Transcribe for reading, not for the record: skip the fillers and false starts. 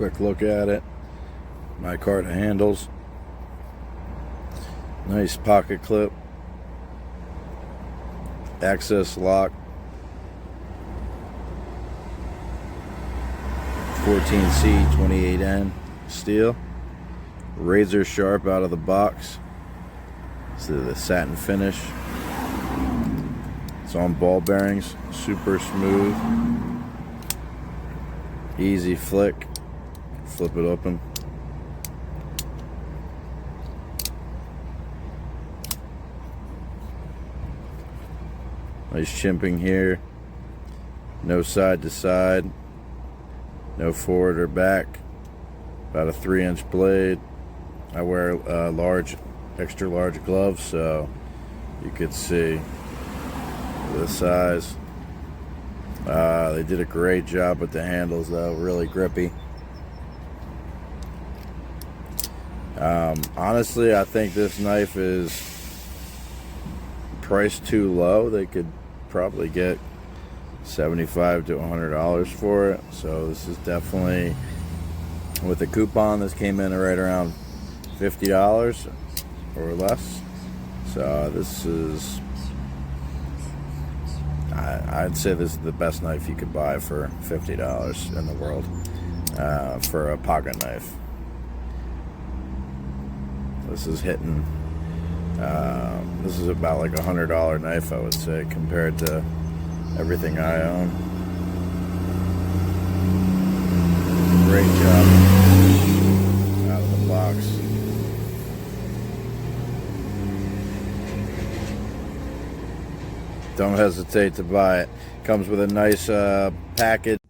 quick look at it. Micarta handles. Nice pocket clip. Access lock. 14C 28N steel. Razor sharp out of the box. So the satin finish. It's on ball bearings. Super smooth. Easy flick. Flip it open. Nice chimping here. No side to side. No forward or back. About a 3-inch blade. I wear extra large gloves, so you could see the size. They did a great job with the handles, though. Really grippy. Honestly, I think this knife is priced too low. They could probably get $75 to $100 for it. So this is definitely, with the coupon, this came in right around $50 or less. So this is, I'd say this is the best knife you could buy for $50 in the world, for a pocket knife. This is hitting, this is about like $100 knife, I would say, compared to everything I own. Great job out of the box. Don't hesitate to buy it. Comes with a nice package.